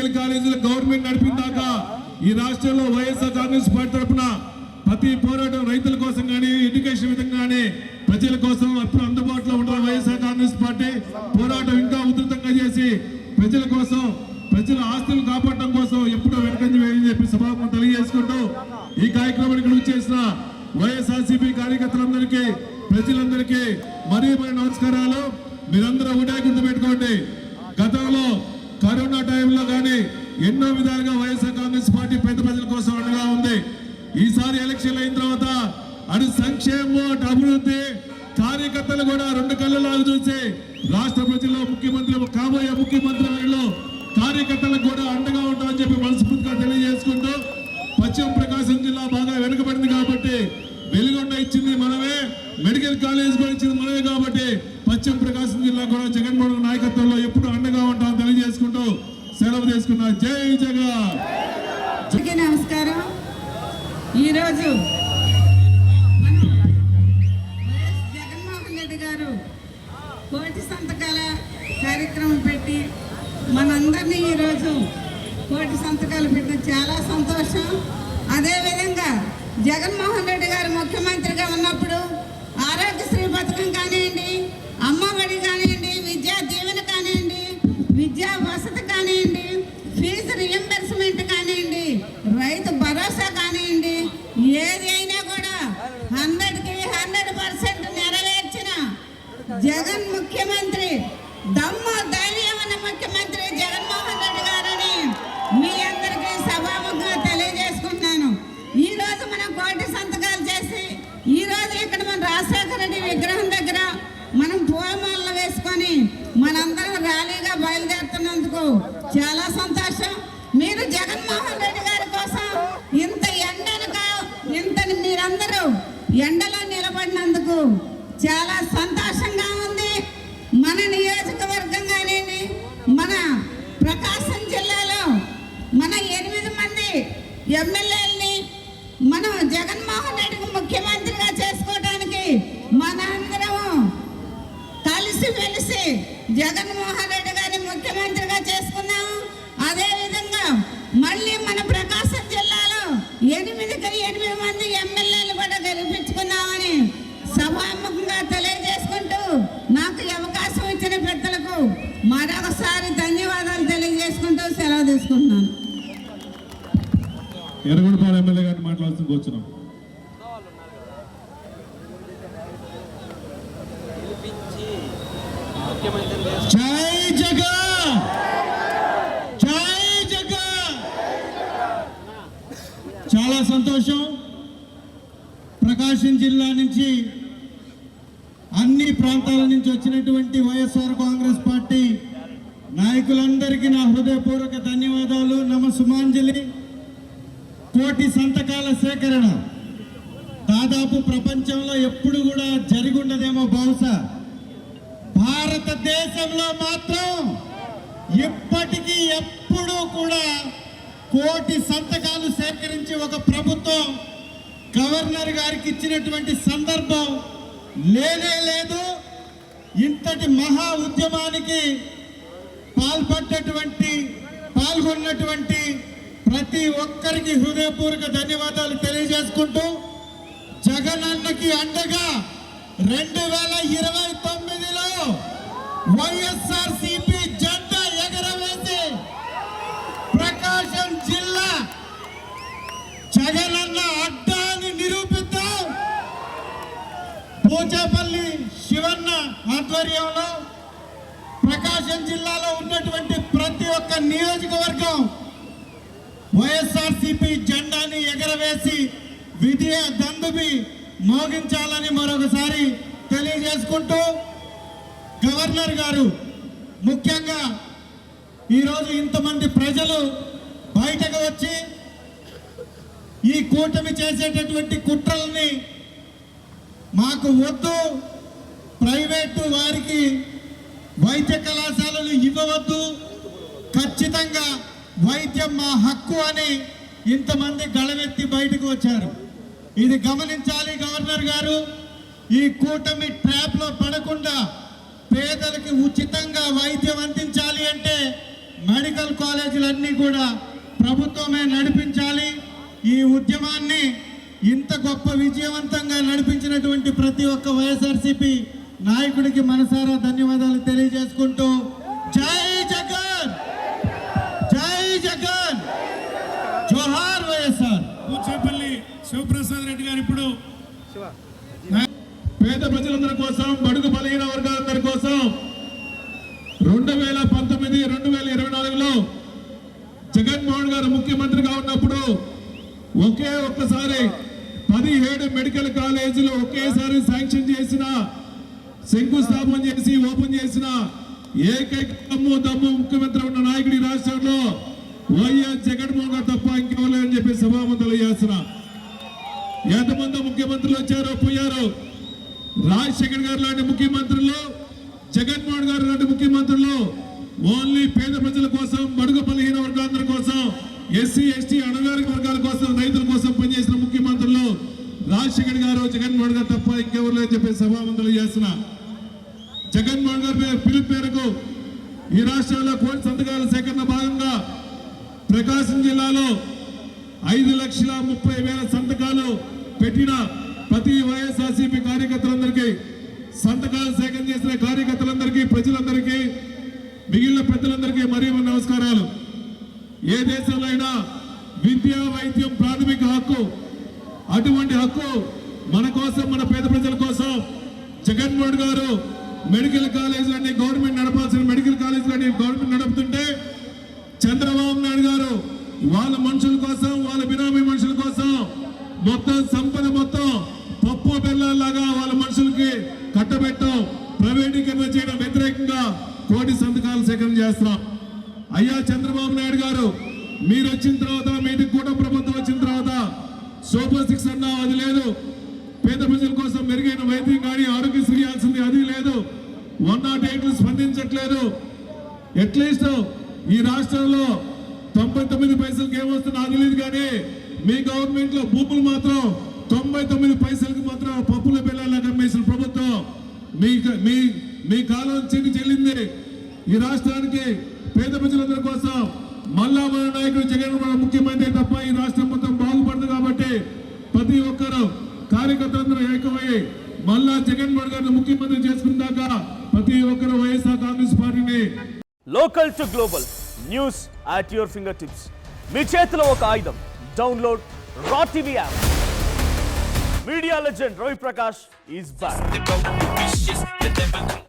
Medical కాలేజీలు government నడిపిందాక ఈ రాష్ట్రంలో వైఎస్ఆర్ కాంగ్రెస్ పార్టీ తరఫున ప్రతి పోరాటం రైతుల కోసం కానీ ఎడ్యుకేషన్ విధంగా కానీ ప్రజల కోసం అప్పుడు అందుబాటులో ఉన్న వైఎస్ఆర్ కాంగ్రెస్ పార్టీ పోరాటం ఇంకా ఉధృతంగా చేసి ప్రజల కోసం ప్రజల ఆస్తులు కాపాడటం కోసం ఎప్పుడో వెనకంజ వేయని చెప్పి సభాముఖంగా తెలియజేసుకుంటూ ఈ కార్యక్రమానికి వచ్చేసిన వైఎస్ఆర్సీపీ కార్యకర్తలందరికీ ప్రజలందరికీ మరీ నమస్కారాలు. మీరందరూ ఒకటే గుర్తుపెట్టుకోండి, గతంలో కరోనా టైంలో కానీ ఎన్నో విధాలుగా వైఎస్ఆర్ కాంగ్రెస్ పార్టీ పేద ప్రజల కోసం అండగా ఉంది. ఈసారి ఎలక్షన్ అయిన తర్వాత అటు సంక్షేమం అటు అభివృద్ధి కార్యకర్తలు కూడా రెండు కళ్ళలాగా చూసి రాష్ట్ర ప్రజల్లో ముఖ్యమంత్రి కాబోయే ముఖ్యమంత్రిలో కార్యకర్తలకు కూడా అండగా ఉంటామని చెప్పి మనస్ఫూర్తిగా తెలియజేసుకుంటూ పశ్చిమ ప్రకాశం జిల్లా బాగా వెనుకబడింది కాబట్టి వెలుగొండ ఇచ్చింది మనమే, మెడికల్ కాలేజ్ కూడా ఇచ్చింది మనమే కాబట్టి పశ్చిమ ప్రకాశం జిల్లా కూడా జగన్మోహన్ నాయకత్వంలో ఎప్పుడు అండగా ఉంటామని తెలియజేసుకుంటూ సెలవు తీసుకున్నా. జై జగన్. నమస్కారం. ఈరోజు జగన్మోహన్ రెడ్డి గారు కోటి సంతకాల కార్యక్రమం పెట్టి మనందరినీ ఈరోజు కోటి సంతకాలు పెట్టడం చాలా సంతోషం. అదేవిధంగా జగన్మోహన్ రెడ్డి గారు ముఖ్యమంత్రిగా ఉన్నప్పుడు ఆరోగ్యశ్రీ పథకం కానివ్వండి, అమ్మఒడి కానివ్వండి, విద్యా దీవెన కానివ్వండి, విద్యా వసతి కానివ్వండి, ఫీజు రియంబర్స్మెంట్ కానివ్వండి, రైతు భరోసా కానివ్వండి, ఏదైనా కూడా 100కి 100% నెరవేర్చిన జగన్ ముఖ్యమంత్రి, దమ్ము ధైర్యం ఉన్న ముఖ్యమంత్రి జగన్మోహన్ రెడ్డి గారని మీ అందరికీ సభాముఖంగా తెలియజేసుకుంటున్నాను. ఈ రోజు మనం కోటి సంతకాలు చేసి ఈ రోజు ఇక్కడ మన రాజశేఖర రెడ్డి విగ్రహం దగ్గర మనం పూలమాలలు వేసుకొని మనందరం ర్యాలీగా బయలుదేరుతున్నందుకు చాలా సంతోషం. మీరు జగన్మోహన్ రెడ్డి గారి కోసం ఇంత మీరందరూ ఎండలో నిలబడినందుకు చాలా సంతోషంగా ఉంది. మన నియోజకవర్గం కానివ్వండి, మన ప్రకాశం జిల్లాలో మన 8 మంది ఎమ్మెల్యేలని మనం జగన్మోహన్ రెడ్డికి ముఖ్యమంత్రిగా చేసుకోవడానికి మనందరము కలిసి వెలిసి జగన్మోహన్ రెడ్డి గారిని ముఖ్యమంత్రిగా చేసుకున్నాము. అదేవిధంగా మళ్ళీ మన ప్రకాశం జిల్లాలో 8 మంది ఎమ్మెల్యేలు కూడా గెలిపించుకున్నామని సభాముఖంగా తెలియజేసుకుంటూ నాకు అవకాశం ఇచ్చిన పెద్దలకు మరొకసారి ధన్యవాదాలు తెలియజేసుకుంటూ సెలవు తీసుకుంటున్నాను. ఎర్రగొండపాలెం ఎమ్మెల్యే గారిని మాట్లాడుతూ కూర్చున్నాం. జై జగన్, జై జగన్. చాలా సంతోషం. ప్రకాశం జిల్లా నుంచి అన్ని ప్రాంతాల నుంచి వచ్చినటువంటి వైఎస్ఆర్ కాంగ్రెస్ పార్టీ నాయకులందరికీ నా హృదయపూర్వక ధన్యవాదాలు, నమస్సుమాంజలి. కోటి సంతకాల సేకరణ దాదాపు ప్రపంచంలో ఎప్పుడు కూడా జరిగుండదేమో బహుశా. భారతదేశంలో మాత్రం ఇప్పటికీ ఎప్పుడూ కూడా కోటి సంతకాలు సేకరించి ఒక ప్రభుత్వం గవర్నర్ గారికి ఇచ్చినటువంటి సందర్భం లేనే లేదు. ఇంతటి మహా ఉద్యమానికి పాల్గొన్నటువంటి ప్రతి ఒక్కరికి హృదయపూర్వక ధన్యవాదాలు తెలియజేసుకుంటూ జగనన్నకి అండగా 2029లో వైఎస్ఆర్సీపీ జెండా ఎగరవేసి ప్రకాశం జిల్లా జగనన్న అడ్డాన్ని నిరూపిద్దాం. పోచాపల్లి శివన్న ఆధ్వర్యంలో ప్రకాశం జిల్లాలో ఉన్నటువంటి ప్రతి ఒక్క నియోజకవర్గం వైఎస్ఆర్సీపీ జెండాని ఎగరవేసి విజయ దందుబి మోగించాలని మరొకసారి తెలియజేసుకుంటూ, గవర్నర్ గారు ముఖ్యంగా ఈరోజు ఇంతమంది ప్రజలు బయటకు వచ్చి ఈ కూటమి చేసేటటువంటి కుట్రల్ని మాకు వద్దు, ప్రైవేటు వారికి వైద్య కళాశాలలు ఇవ్వవద్దు, ఖచ్చితంగా వైద్యం మా హక్కు అని ఇంతమంది గళమెత్తి బయటకు వచ్చారు. ఇది గమనించాలి గవర్నర్ గారు. ఈ కూటమి ట్రాప్లో పడకుండా పేదలకు ఉచితంగా వైద్యం అందించాలి అంటే మెడికల్ కాలేజీలన్నీ కూడా ప్రభుత్వమే నడిపించాలి. ఈ ఉద్యమాన్ని ఇంత గొప్ప విజయవంతంగా నడిపించినటువంటి ప్రతి ఒక్క వైఎస్ఆర్సీపీ నాయకుడికి మనసారా ధన్యవాదాలు తెలియజేసుకుంటూ జై జగన్, జై జగన్, జోహార్ వైఎస్ఆర్. కూచేపల్లి శివప్రసాద్ రెడ్డి గారు ఇప్పుడు పేద ప్రజలందరి కోసం, బడుగు బలహీన వర్గాలందరి కోసం 2019-2024లో జగన్మోహన్ గారు ముఖ్యమంత్రిగా ఉన్నప్పుడు ఒక్కసారి 17 మెడికల్ కాలేజీలు ఒకేసారి శాంక్షన్ చేసిన, శంకుస్థాపన చేసి ఓపెన్ చేసిన ఏకైక దమ్ము ముఖ్యమంత్రి ఉన్న నాయకుడి రాష్ట్రంలో వైఎస్ జగన్మోహన్ గారు తప్ప ఇంకెవరు అని చెప్పి సభాముఖులు చేస్తున్నా. ఎంతమంది ముఖ్యమంత్రులు వచ్చారో పోయారు. రాజశేఖర్ గారు లాంటి ముఖ్యమంత్రులు, జగన్మోహన్ గారు లాంటి ముఖ్యమంత్రులు ఓన్లీ పేద ప్రజల కోసం, బడుగు బలహీన వర్గాలందరి కోసం, ఎస్సీ ఎస్టీ అణగారిక వర్గాల కోసం, రైతుల కోసం పనిచేసిన ముఖ్యమంత్రులు రాజశేఖర్ గారు, జగన్మోహన్ గారు తప్ప ఇంకెవరు లేని చెప్పి సభాముఖులు చేస్తున్నా. జగన్మోహన్ గారి పిలుపు మేరకు ఈ రాష్ట్రంలో కోటి సంతకాల సేకరణ భాగంగా ప్రకాశం జిల్లాలో 5,30,000 సంతకాలు పెట్టిన ప్రతి వైఎస్ఆర్సీపీ కార్యకర్తలందరికీ, సంతకాలు సేకరణ చేసిన కార్యకర్తలందరికీ, ప్రజలందరికీ, మిగిలిన పెద్దలందరికీ మరీ నమస్కారాలు. ఏ దేశంలో అయినా విద్య, వైద్యం ప్రాథమిక హక్కు. అటువంటి హక్కు మన కోసం, మన పేద ప్రజల కోసం జగన్మోహన్ గారు మెడికల్ కాలేజీలన్నీ గవర్నమెంట్ నడపాల్సిన మెడికల్ కాలేజీలన్నీ గవర్నమెంట్ నడుపుతుంటే, చంద్రబాబు నాయుడు గారు వాళ్ళ మనుషుల కోసం, వాళ్ళ బినామీ మనుషుల కోసం మొత్తం సంపద మొత్తం పప్పు బెల్లాలాగా వాళ్ళ మనుషులకి కట్టబెట్టం, ప్రైవేటీకరణ చేయడం వ్యతిరేకంగా కోటి సంతకాలు సేకరణ చేస్తున్నాం. అయ్యా చంద్రబాబు నాయుడు గారు, మీరు వచ్చిన తర్వాత, మీది కూటమి ప్రభుత్వం వచ్చిన తర్వాత సూపర్ 6 అన్నా అది లేదు, పేద ప్రజల కోసం మెరుగైన వైద్యం కానీ, ఆరోగ్యశ్రీ ఇవ్వాల్సింది అది లేదు, 108 స్పందించట్లేదు. అట్లీస్ట్ ఈ రాష్ట్రంలో 99 పైసలకి ఏమొస్తుందో నాకు తెలియదు, కానీ మీ గవర్నమెంట్ లో భూములు మాత్రం 99 పైసలకి మాత్రం పప్పుల బిళ్ళలాగా అమ్మేసిన ప్రభుత్వం. మీ కాలం చెల్లి చెల్లింది. ఈ రాష్ట్రానికి పేద ప్రజలందరి కోసం మళ్ళా మన నాయకుడు జగన్మోహన్ ముఖ్యమంత్రి తప్ప ఈ రాష్ట్రం మొత్తం బాగుపడదు. కాబట్టి ప్రతి ఒక్కరు కార్యకర్తలందరూ ఏకమై మళ్ళా జగన్మోహన్ గారిని ముఖ్యమంత్రి చేసుకున్నాక ప్రతి ఒక్కరు వైఎస్ఆర్ కాంగ్రెస్ పార్టీని local to global news at your finger tips. మీ చేతిలో ఒక ఆయుధం. Download Raa TV app. Media legend Ravi Prakash is back.